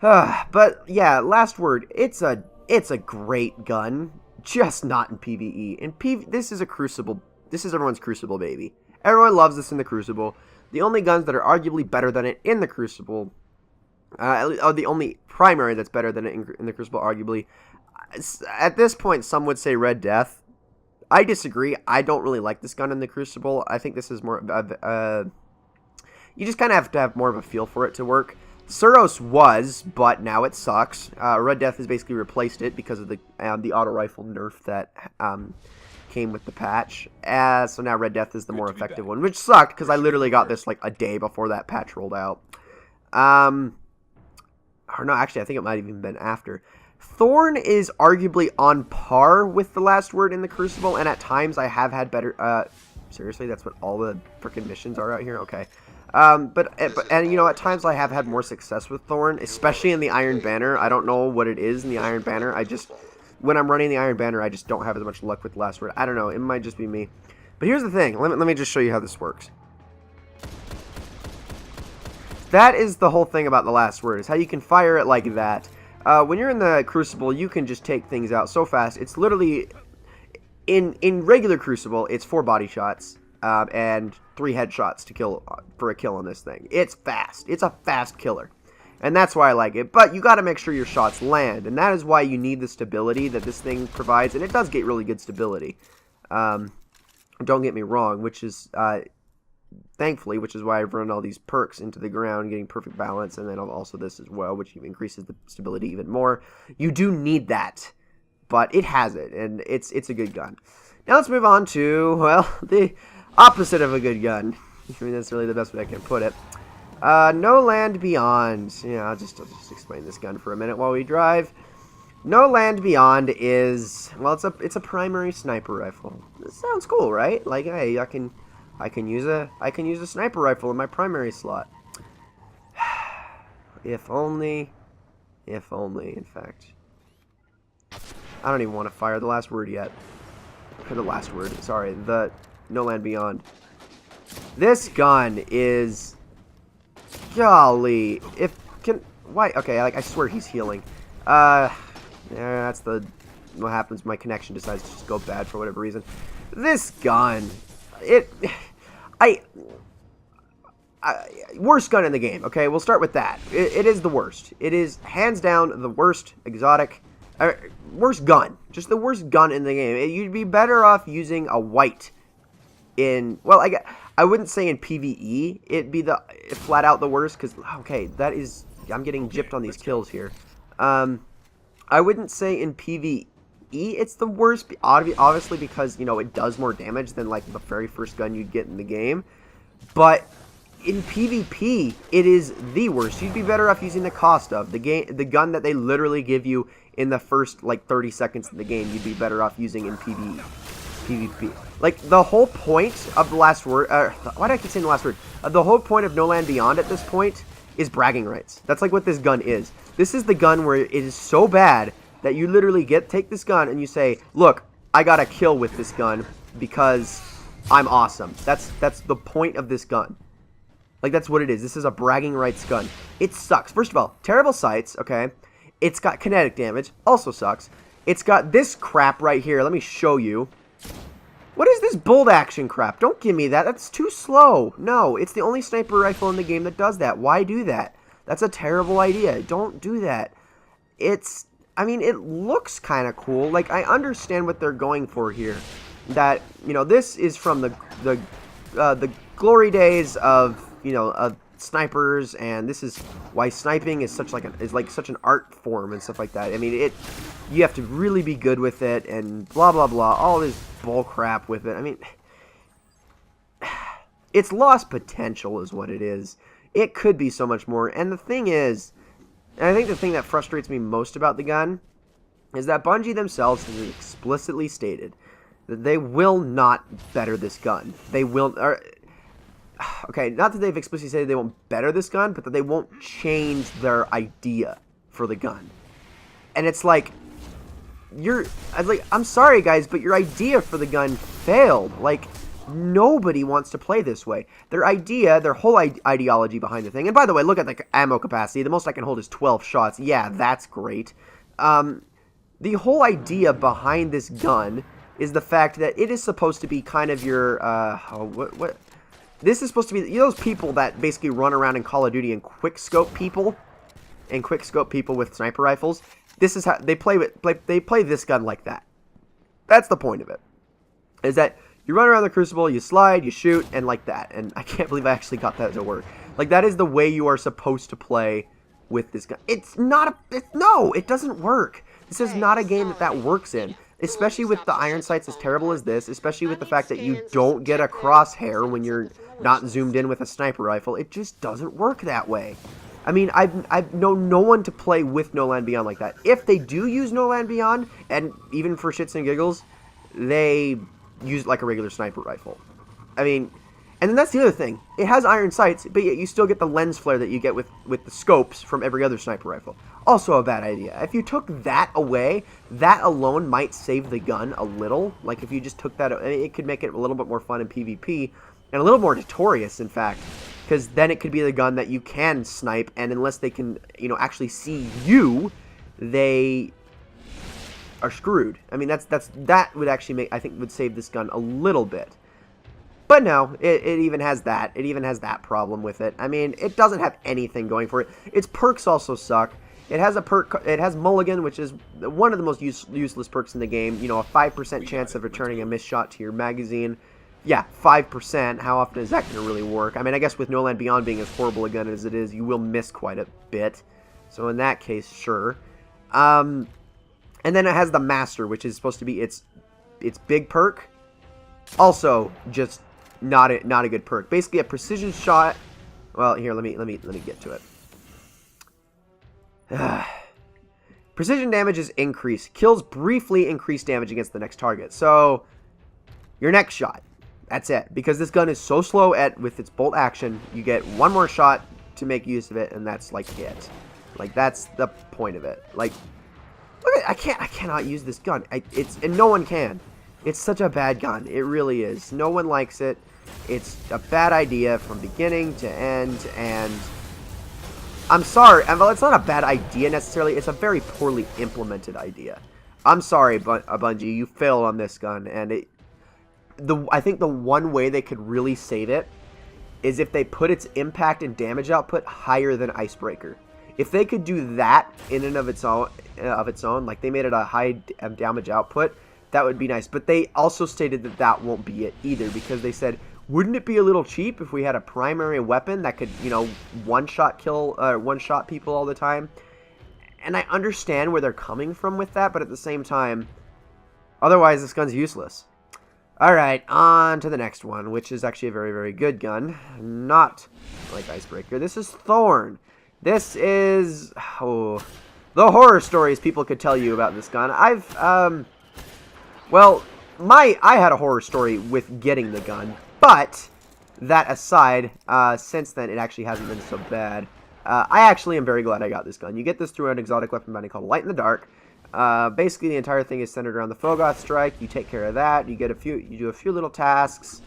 But yeah, last word. It's a great gun, just not in PvE. This is a Crucible. This is everyone's Crucible baby. Everyone loves this in the Crucible. The only guns that are arguably better than it in the Crucible, the only primary that's better than it in the Crucible, arguably. At this point, some would say Red Death. I disagree. I don't really like this gun in the Crucible. I think this is more you just kind of have to have more of a feel for it to work. Suros was, but now it sucks. Red Death has basically replaced it because of the auto rifle nerf that came with the patch. So now Red Death is the more effective one, which sucked because I literally got this like a day before that patch rolled out. Or no, actually, I think it might have even been after. Thorn is arguably on par with the last word in the Crucible, and at times I have had better... seriously, that's what all the freaking missions are out here? Okay. But you know, at times I have had more success with Thorn, especially in the Iron Banner. I don't know what it is in the Iron Banner. When I'm running the Iron Banner, I just don't have as much luck with the last word. I don't know. It might just be me. But here's the thing. Let me just show you how this works. That is the whole thing about the last word, is how you can fire it like that. When you're in the Crucible, you can just take things out so fast. It's literally, in regular Crucible, it's 4 body shots and 3 headshots to kill for a kill on this thing. It's fast. It's a fast killer. And that's why I like it. But you got to make sure your shots land. And that is why you need the stability that this thing provides. And it does get really good stability. Don't get me wrong, which is... thankfully, which is why I've run all these perks into the ground, getting perfect balance, and then also this as well, which increases the stability even more. You do need that, but it has it, and it's a good gun. Now let's move on to, well, the opposite of a good gun. I mean, that's really the best way I can put it. No Land Beyond. Yeah, I'll just explain this gun for a minute while we drive. No Land Beyond is, well, it's a primary sniper rifle. This sounds cool, right? Like, hey, I can use a sniper rifle in my primary slot. If only, in fact. I don't even want to fire the last word yet. Or the last word, sorry, the No Land Beyond. This gun is, golly, okay, like, I swear he's healing. Yeah, that's what happens when my connection decides to just go bad for whatever reason. This gun, worst gun in the game, okay? We'll start with that. It is the worst. It is, hands down, the worst exotic, worst gun. Just the worst gun in the game. You'd be better off using a white in, well, I wouldn't say in PvE, it'd be flat out the worst, because, okay, that is, I'm getting gypped on these kills here. I wouldn't say in PvE it's the worst, obviously, because, you know, it does more damage than, like, the very first gun you'd get in the game. But in PvP, it is the worst. You'd be better off using the cost of the gun that they literally give you in the first, like, 30 seconds of the game. You'd be better off using in PvP. Like, the whole point of the last word, why do I keep saying the last word? The whole point of No Land Beyond at this point is bragging rights. That's like what this gun is. This is the gun where it is so bad that you literally take this gun and you say, look, I got a kill with this gun because I'm awesome. That's the point of this gun. Like, that's what it is. This is a bragging rights gun. It sucks. First of all, terrible sights, okay? It's got kinetic damage. Also sucks. It's got this crap right here. Let me show you. What is this bolt action crap? Don't give me that. That's too slow. No, it's the only sniper rifle in the game that does that. Why do that? That's a terrible idea. Don't do that. I mean, it looks kind of cool. Like, I understand what they're going for here. That, you know, this is from the glory days of, you know, of snipers, and this is why sniping is such an art form and stuff like that. I mean, you have to really be good with it, and blah blah blah, all this bull crap with it. I mean, it's lost potential is what it is. It could be so much more. And the thing is, and I think the thing that frustrates me most about the gun is that Bungie themselves has explicitly stated that they will not better this gun. They will... okay, not that they've explicitly said they won't better this gun, but that they won't change their idea for the gun. And it's like, I'm sorry guys, but your idea for the gun failed. Like, Nobody wants to play this way. Their whole ideology behind the thing, and by the way, look at the ammo capacity. The most I can hold is 12 shots. Yeah, that's great. The whole idea behind this gun is the fact that it is supposed to be kind of your, this is supposed to be, you know, those people that basically run around in Call of Duty and quickscope people? And quickscope people with sniper rifles? This is how, they play this gun like that. That's the point of it. Is that you run around the Crucible, you slide, you shoot, and like that. And I can't believe I actually got that to work. Like, that is the way you are supposed to play with this gun. It's not no, it doesn't work. This is not a game that works in. Especially with the iron sights as terrible as this. Especially with the fact that you don't get a crosshair when you're not zoomed in with a sniper rifle. It just doesn't work that way. I mean, I've known no one to play with No Land Beyond like that. If they do use No Land Beyond, and even for shits and giggles, they use it like a regular sniper rifle. I mean, and then that's the other thing. It has iron sights, but yet you still get the lens flare that you get with the scopes from every other sniper rifle. Also a bad idea. If you took that away, that alone might save the gun a little. Like, if you just took that, it could make it a little bit more fun in PvP, and a little more notorious, in fact. Because then it could be the gun that you can snipe, and unless they can, you know, actually see you, they are screwed. I mean, that would actually make, I think, would save this gun a little bit. But no, it even has that. It even has that problem with it. I mean, it doesn't have anything going for it. Its perks also suck. It has a perk, it has Mulligan, which is one of the most useless perks in the game. You know, a 5% chance of returning a missed shot to your magazine. Yeah, 5%. How often is that going to really work? I mean, I guess with No Land Beyond being as horrible a gun as it is, you will miss quite a bit. So in that case, sure. And then it has the Master, which is supposed to be its big perk. Also, just not a good perk. Basically, a precision shot. Well, here, let me get to it. Precision damage is increased. Kills briefly increase damage against the next target. So, your next shot. That's it. Because this gun is so slow with its bolt action, you get one more shot to make use of it, and that's like it. Like, that's the point of it. Like, look at, I cannot use this gun. And no one can. It's such a bad gun. It really is. No one likes it. It's a bad idea from beginning to end, and I'm sorry. Well, it's not a bad idea necessarily. It's a very poorly implemented idea. I'm sorry, Bungie. You failed on this gun, and I think the one way they could really save it is if they put its impact and damage output higher than Icebreaker. If they could do that in and of its own, like they made it a high damage output, that would be nice. But they also stated that that won't be it either, because they said, wouldn't it be a little cheap if we had a primary weapon that could, you know, one-shot people all the time? And I understand where they're coming from with that, but at the same time, otherwise this gun's useless. Alright, on to the next one, which is actually a very, very good gun. Not like Icebreaker. This is Thorn. This is, the horror stories people could tell you about this gun. Well, I had a horror story with getting the gun, but that aside, since then it actually hasn't been so bad. I actually am very glad I got this gun. You get this through an exotic weapon bounty called Light in the Dark. Basically, the entire thing is centered around the Fogoth strike. You take care of that. You do a few little tasks,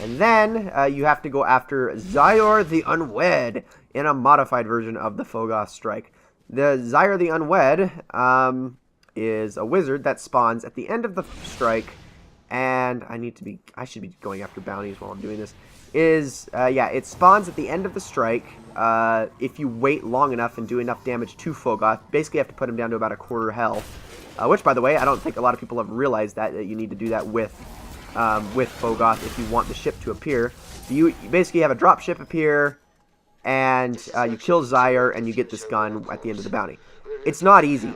and then you have to go after Zyor the Unwed in a modified version of the Fogoth strike. The Zyor the Unwed is a wizard that spawns at the end of the strike, and I should be going after bounties while I'm doing this. It spawns at the end of the strike. If you wait long enough and do enough damage to Fogoth, basically you have to put him down to about a quarter health. Which, by the way, I don't think a lot of people have realized that you need to do that with Fogoth if you want the ship to appear. You basically have a drop ship appear, and you kill Zyre, and you get this gun at the end of the bounty. It's not easy.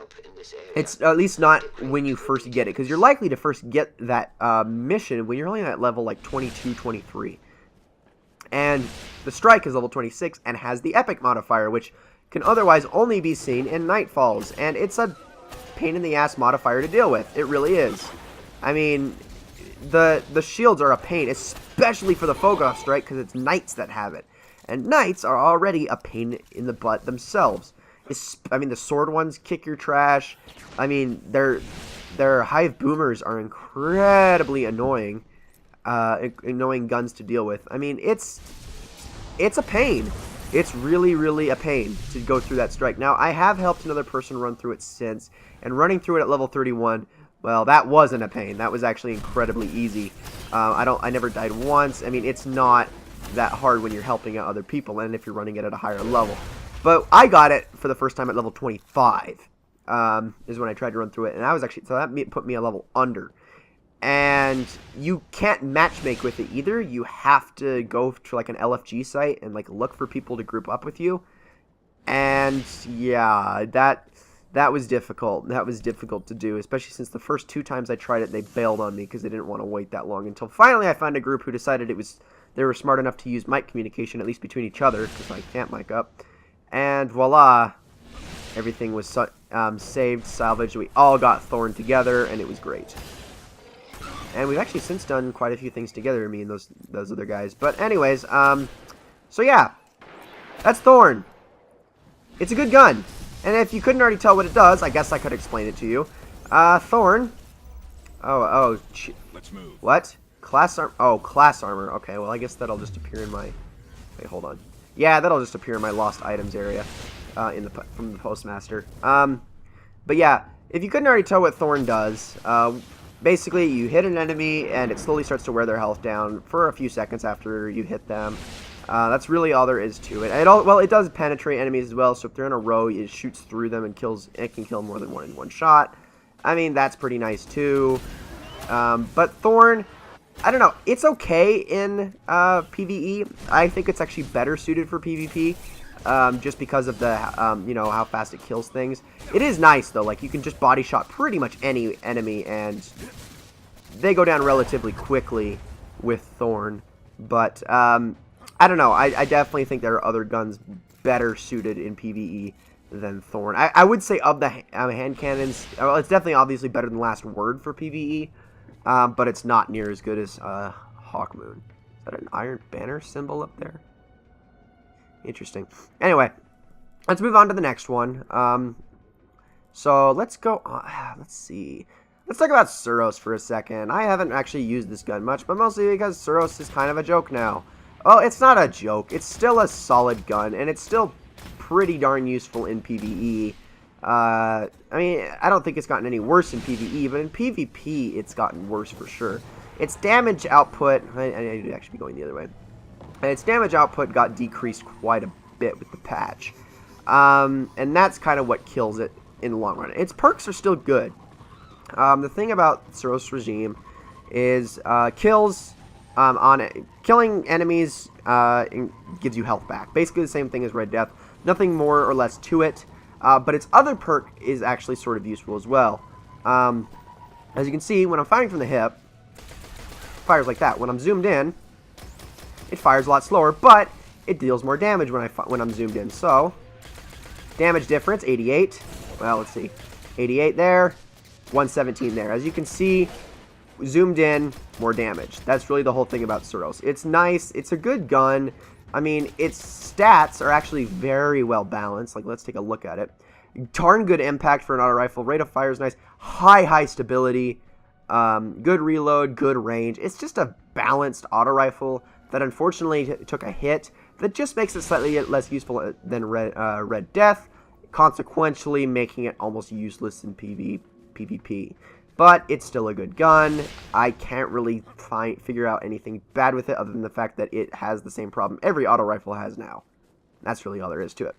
It's at least not when you first get it, because you're likely to first get that mission when you're only at level like 22, 23. And the strike is level 26 and has the epic modifier, which can otherwise only be seen in Nightfalls. And it's a pain in the ass modifier to deal with. It really is. I mean, the shields are a pain, especially for the Fogoth strike, because it's knights that have it. And knights are already a pain in the butt themselves. I mean, the sword ones kick your trash. I mean, their hive boomers are incredibly annoying. knowing guns to deal with. I mean, it's a pain. It's really, really a pain to go through that strike. Now, I have helped another person run through it since, and running through it at level 31, well, that wasn't a pain. That was actually incredibly easy. I never died once. I mean, it's not that hard when you're helping out other people, and if you're running it at a higher level. But I got it for the first time at level 25, is when I tried to run through it, and I was actually, so that put me a level under. And you can't matchmake with it either. You have to go to like an LFG site and like look for people to group up with you. And yeah, that was difficult. That was difficult to do, especially since the first 2 times I tried it, they bailed on me because they didn't want to wait that long. Until finally I found a group who decided they were smart enough to use mic communication, at least between each other, because I can't mic up. And voila, everything was saved, salvaged. We all got Thorn together, and it was great. And we've actually since done quite a few things together, me and those other guys. But anyways, so yeah, that's Thorn. It's a good gun. And if you couldn't already tell what it does, I guess I could explain it to you. Thorn. Let's move. What? Class armor. Oh, class armor. Okay, well, I guess that'll just appear in my... Wait, hold on. Yeah, that'll just appear in my lost items area from the postmaster. But yeah, if you couldn't already tell what Thorn does, basically, you hit an enemy, and it slowly starts to wear their health down for a few seconds after you hit them. That's really all there is to it. It does penetrate enemies as well, so if they're in a row, it shoots through them and it can kill more than one in one shot. I mean, that's pretty nice, too. But Thorn, I don't know. It's okay in PvE. I think it's actually better suited for PvP. Just because of the, how fast it kills things. It is nice, though. Like, you can just body shot pretty much any enemy, and they go down relatively quickly with Thorn. But, I don't know. I definitely think there are other guns better suited in PvE than Thorn. I would say of the hand cannons, well, it's definitely obviously better than Last Word for PvE, but it's not near as good as Hawkmoon. Is that an Iron Banner symbol up there? Interesting. Anyway, let's move on to the next one. So let's go on. Let's see. Let's talk about Suros for a second. I haven't actually used this gun much, but mostly because Suros is kind of a joke now. Well, it's not a joke. It's still a solid gun, and it's still pretty darn useful in PvE. I mean, I don't think it's gotten any worse in PvE, but in PvP, it's gotten worse for sure. Its damage output... I need to actually be going the other way. Its damage output got decreased quite a bit with the patch. And that's kind of what kills it in the long run. Its perks are still good. The thing about SUROS Regime is killing enemies gives you health back. Basically the same thing as Red Death. Nothing more or less to it. But its other perk is actually sort of useful as well. As you can see, when I'm firing from the hip, it fires like that. When I'm zoomed in, it fires a lot slower, but it deals more damage when I'm zoomed in. So, damage difference, 88. Well, let's see. 88 there, 117 there. As you can see, zoomed in, more damage. That's really the whole thing about Soros. It's nice. It's a good gun. I mean, its stats are actually very well balanced. Like, let's take a look at it. Darn good impact for an auto rifle. Rate of fire is nice. High stability. Good reload, good range. It's just a balanced auto rifle that unfortunately took a hit that just makes it slightly less useful than Red Death, consequentially making it almost useless in PvP. But it's still a good gun. I can't really figure out anything bad with it other than the fact that it has the same problem every auto rifle has now. That's really all there is to it.